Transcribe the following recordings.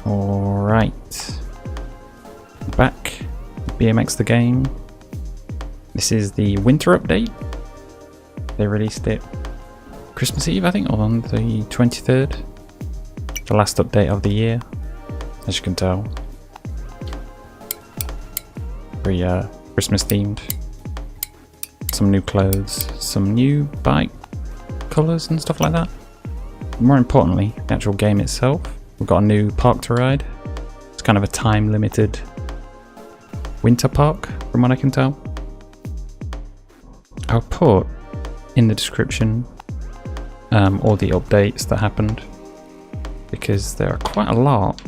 Alright, back, BMX the game. This is the winter update. They released it Christmas Eve, I think, or on the 23rd. The last update of the year, as you can tell. Very Christmas themed. Some new clothes, some new bike colours and stuff like that. More importantly, the actual game itself. We've got a new park to ride. It's kind of a time limited winter park from what I can tell. I'll put in the description all the updates that happened, because there are quite a lot.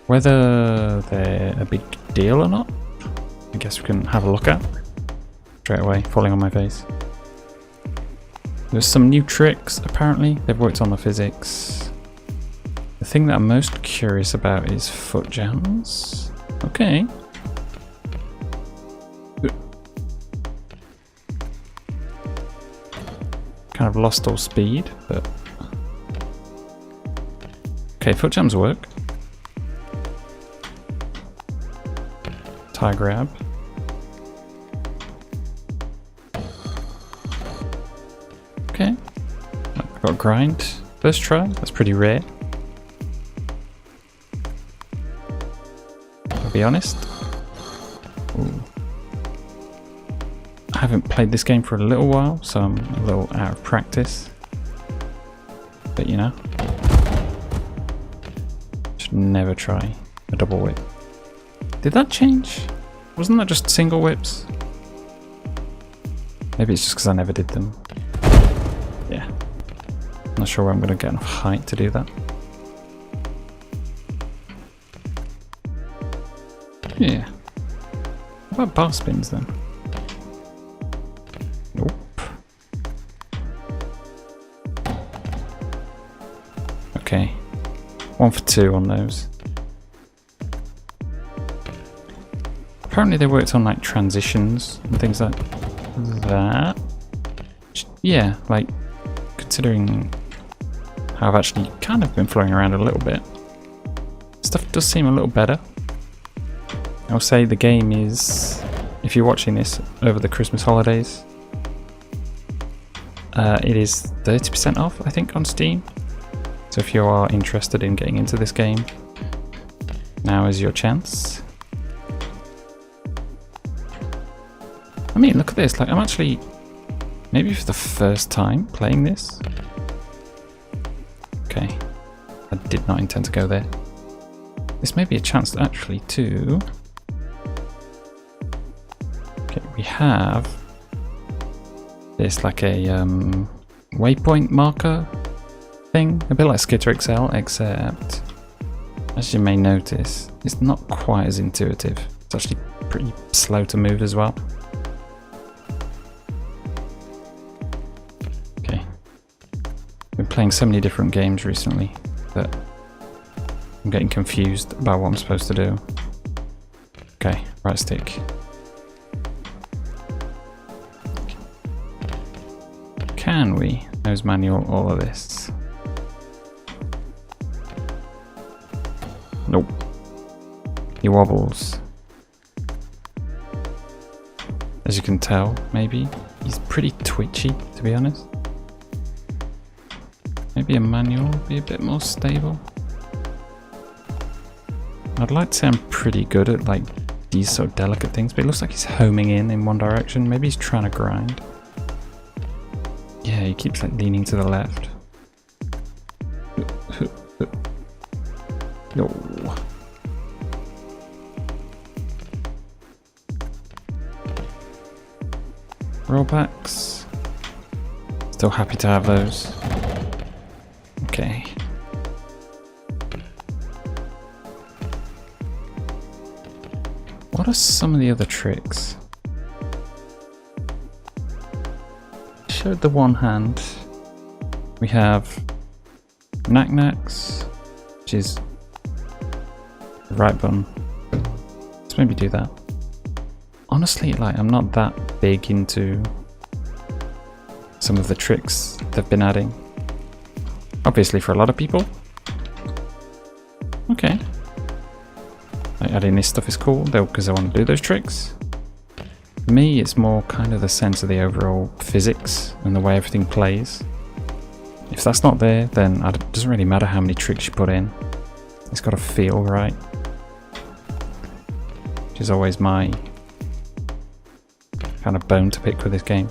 Whether they're a big deal or not, I guess we can have a look at. Straight away, falling on my face. There's some new tricks, apparently. They've worked on the physics. The thing that I'm most curious about is Footjams. Okay. Kind of lost all speed, but... Okay, Footjams work. Tie grab. Okay. I've got grind. First try, that's pretty rare. I'll be honest. Ooh. I haven't played this game for a little while, so I'm a little out of practice. But you know, should never try a double whip. Did that change? Wasn't that just single whips? Maybe it's just because I never did them. Yeah. Not sure where I'm going to get enough height to do that. Yeah. What about bar spins then? Nope. Okay. 1 for 2 on those. Apparently they worked on like transitions and things like that. Yeah, like considering how I've actually kind of been flowing around a little bit, stuff does seem a little better. I'll say the game is, if you're watching this over the Christmas holidays, it is 30% off, I think, on Steam. So if you are interested in getting into this game, now is your chance. I mean, look at this, like I'm actually, maybe for the first time playing this. Okay, I did not intend to go there. This may be a chance actually to... Okay, we have this like a waypoint marker thing, a bit like Skitter XL, except as you may notice, it's not quite as intuitive. It's actually pretty slow to move as well. Been playing so many different games recently that I'm getting confused about what I'm supposed to do. Okay, right stick. Can we nose manual all of this? Nope. He wobbles. As you can tell, maybe. He's pretty twitchy, to be honest. Maybe a manual would be a bit more stable. I'd like to say I'm pretty good at like these sort of delicate things, but it looks like he's homing in one direction. Maybe he's trying to grind. Yeah, he keeps like leaning to the left. No. Rollbacks. Still happy to have those. Okay. What are some of the other tricks? Showed the one hand. We have Nac Nacs, which is the right button. Let's maybe do that. Honestly, like I'm not that big into some of the tricks they've been adding. Obviously for a lot of people. Okay. Like adding this stuff is cool, because I want to do those tricks. For me, it's more kind of the sense of the overall physics and the way everything plays. If that's not there, then it doesn't really matter how many tricks you put in. It's got to feel right. Which is always my kind of bone to pick with this game.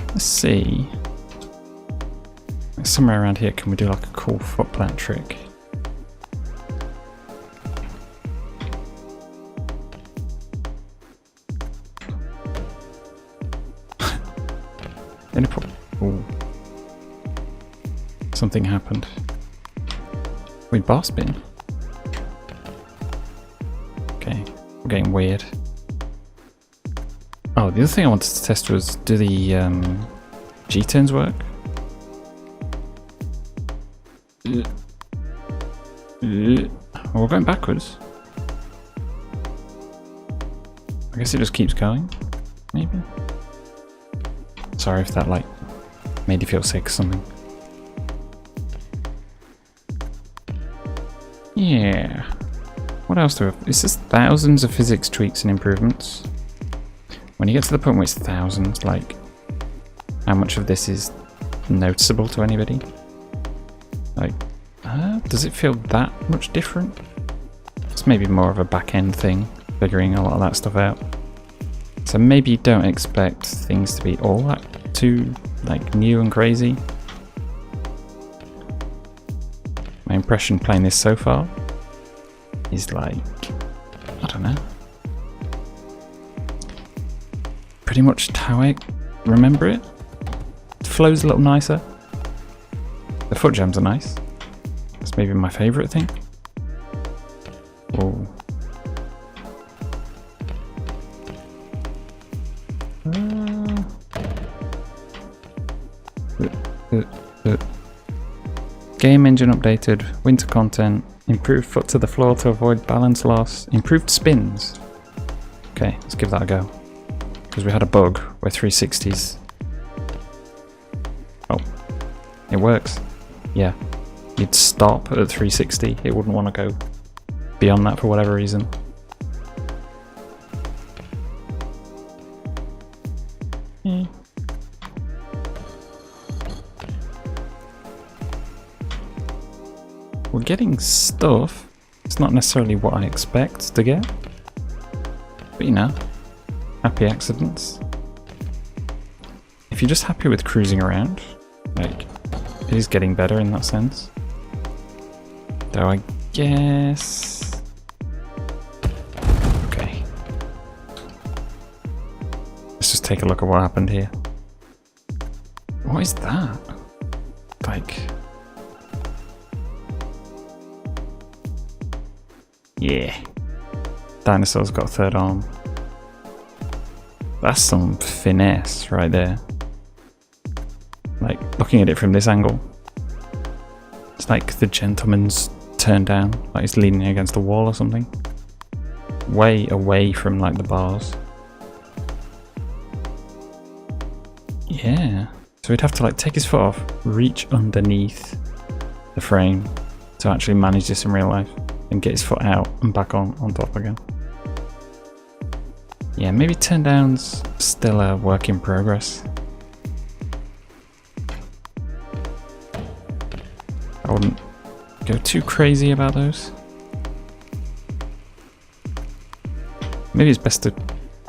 Let's see. Somewhere around here, can we do like a cool foot plant trick? Ooh. Something happened. Wait, bar spin? Okay, we're getting weird. Oh, the other thing I wanted to test was, do the G-turns work? Oh, we're going backwards. I guess it just keeps going, maybe? Sorry if that, like, made you feel sick or something. Yeah. What else do we have? It's just thousands of physics tweaks and improvements. When you get to the point where it's thousands, like, how much of this is noticeable to anybody? Like, does it feel that much different? It's maybe more of a back-end thing, figuring a lot of that stuff out. So maybe don't expect things to be all that too, like, new and crazy. My impression playing this so far is like, I don't know, pretty much how I remember it. It flows a little nicer. The Footjams are nice. That's maybe my favourite thing. Oh. Game engine updated, winter content, improved foot to the floor to avoid balance loss, improved spins. Okay, let's give that a go. Because we had a bug where 360s... Oh, it works. Yeah, you'd stop at 360, it wouldn't want to go beyond that for whatever reason. We're getting stuff. It's not necessarily what I expect to get. But you know, happy accidents. If you're just happy with cruising around, like, it is getting better in that sense. Though I guess... Okay. Let's just take a look at what happened here. What is that? Like... Yeah. Dinosaur's got a third arm. That's some finesse right there. Like, looking at it from this angle. It's like the gentleman's turned down, like he's leaning against a wall or something. Way away from, like, the bars. Yeah. So he'd have to, like, take his foot off, reach underneath the frame to actually manage this in real life. And get his foot out and back on top again. Yeah, maybe turn down's still a work in progress. I wouldn't go too crazy about those. Maybe it's best to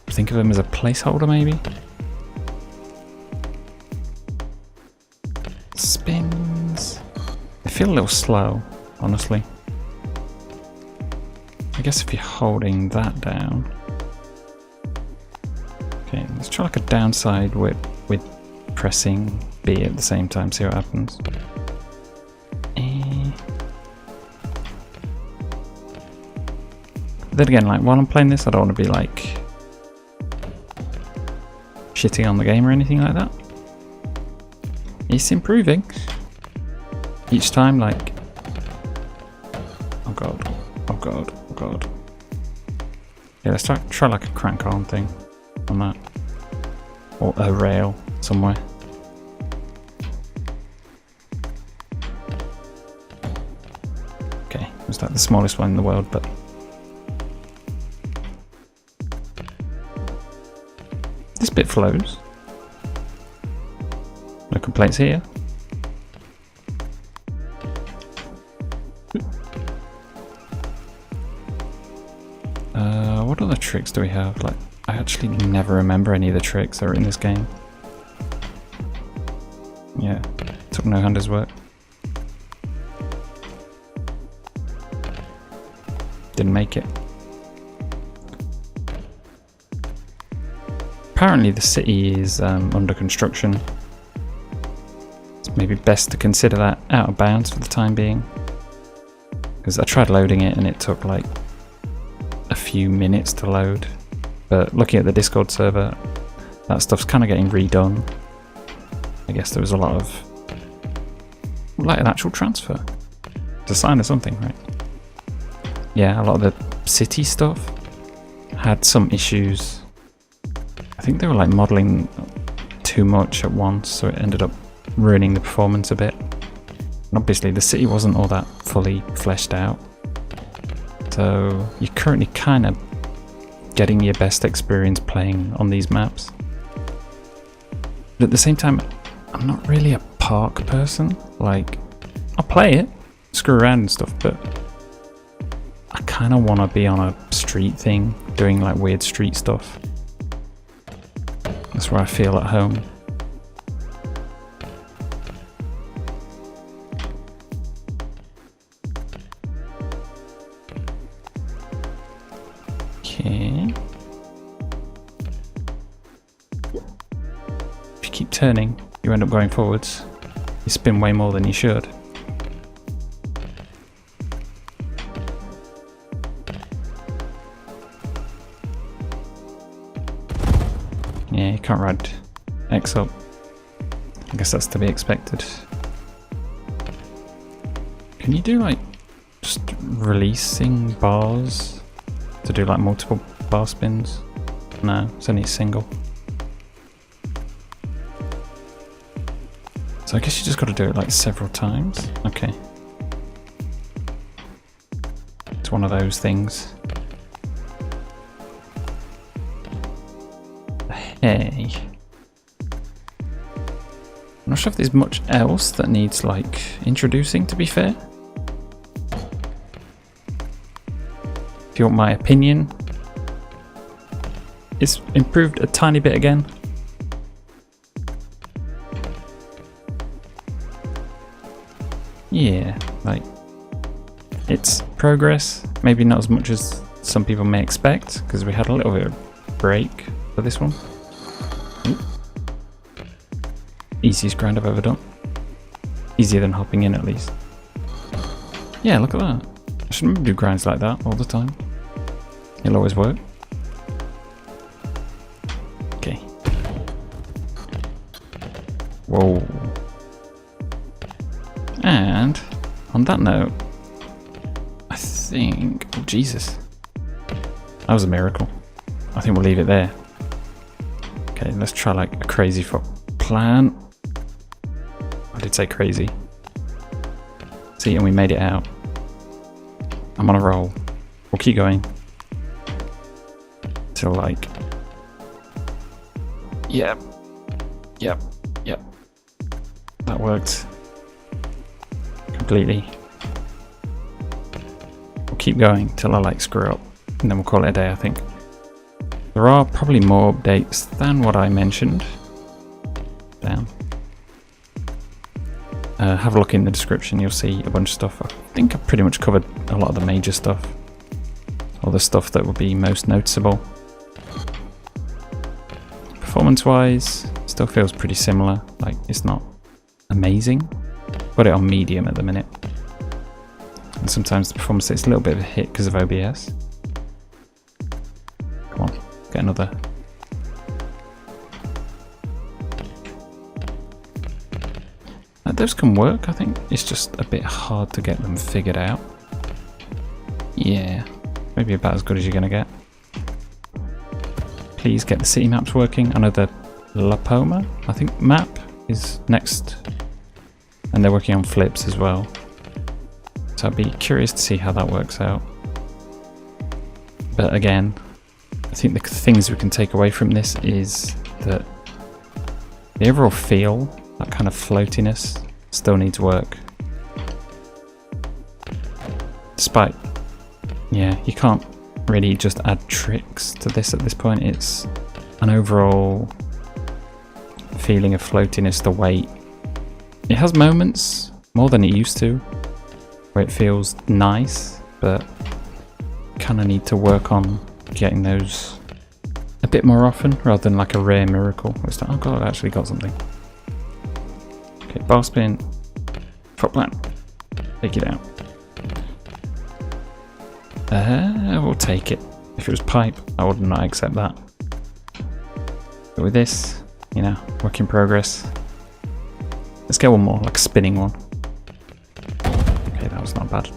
think of them as a placeholder, maybe. Spins. They feel a little slow, honestly. I guess if you're holding that down. Okay, let's try like a downside whip with pressing B at the same time, see what happens. Then again, like, while I'm playing this, I don't want to be like shitting on the game or anything like that. It's improving each time, like, oh god, oh god, oh god. Yeah, let's try like a crank arm thing on that, or a rail somewhere. It's like the smallest one in the world, but this bit flows. No complaints here. What other tricks do we have? Like, I actually never remember any of the tricks that are in this game. Yeah, took no handers work. Didn't make it. Apparently the city is under construction. It's maybe best to consider that out of bounds for the time being. Because I tried loading it and it took like a few minutes to load. But looking at the Discord server, that stuff's kind of getting redone. I guess there was a lot of, like an actual transfer. It's a sign of something, right? Yeah, a lot of the city stuff had some issues. I think they were like modeling too much at once, so it ended up ruining the performance a bit. And obviously the city wasn't all that fully fleshed out. So you're currently kind of getting your best experience playing on these maps. But at the same time, I'm not really a park person. Like, I'll play it, screw around and stuff, but I kind of want to be on a street thing, doing like weird street stuff. That's where I feel at home. Okay. If you keep turning, you end up going forwards. You spin way more than you should. Yeah, you can't ride X up. I guess that's to be expected. Can you do like just releasing bars to do like multiple bar spins? No, it's only a single. So I guess you just got to do it like several times. Okay. It's one of those things. Hey. I'm not sure if there's much else that needs like introducing, to be fair. If you want my opinion, it's improved a tiny bit again. Yeah, like, it's progress, maybe not as much as some people may expect, because we had a little bit of break for this one. Ooh. Easiest grind I've ever done. Easier than hopping in, at least. Yeah, look at that. I should remember to do grinds like that all the time. It'll always work. Okay. Whoa. And on that note, I think, oh Jesus, that was a miracle. I think we'll leave it there. Okay, let's try like a crazy foot plan. I did say crazy. See, and we made it out. I'm on a roll. We'll keep going till like, yep, that worked completely. We'll keep going till I like screw up, and then we'll call it a day. I think there are probably more updates than what I mentioned. Damn. Have a look in the description, you'll see a bunch of stuff. I think I pretty much covered a lot of the major stuff, or the stuff that would be most noticeable. Performance wise, still feels pretty similar. Like, it's not amazing. Got it on medium at the minute, and sometimes the performance takes a little bit of a hit because of OBS. Come on, get another. Those can work, I think. It's just a bit hard to get them figured out. Yeah, maybe about as good as you're gonna get. Please get the city maps working. I know the La Poma, I think, map is next, and they're working on flips as well. So I'd be curious to see how that works out. But again, I think the things we can take away from this is that the overall feel, that kind of floatiness, still needs work. Despite, yeah, you can't really just add tricks to this at this point. It's an overall feeling of floatiness, the weight. It has moments, more than it used to, where it feels nice, but kind of need to work on getting those a bit more often, rather than like a rare miracle. It's like, oh god, I actually got something. Okay, bar spin, foot plant, take it out. We'll take it. If it was pipe, I would not accept that. But with this, you know, work in progress. Let's get one more, like a spinning one. Okay, that was not bad.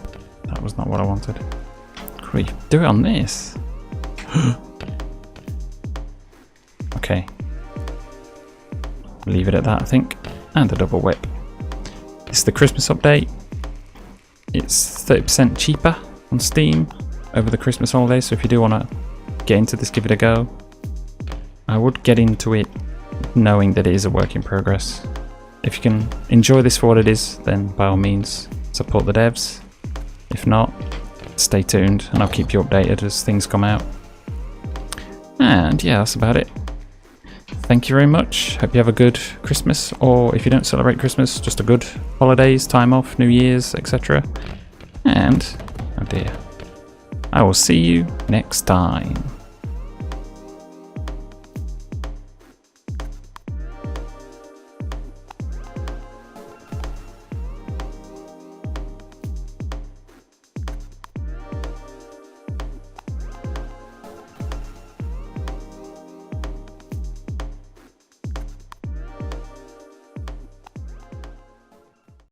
That was not what I wanted. Could we do it on this? Okay. Leave it at that, I think. And a double whip. This is the Christmas update. It's 30% cheaper on Steam over the Christmas holidays, so if you do want to get into this, give it a go. I would get into it knowing that it is a work in progress. If you can enjoy this for what it is, then by all means support the devs. If not, stay tuned and I'll keep you updated as things come out. And yeah, that's about it. Thank you very much. Hope you have a good Christmas, or if you don't celebrate Christmas, just a good holidays, time off, New Year's, etc. And, oh dear, I will see you next time.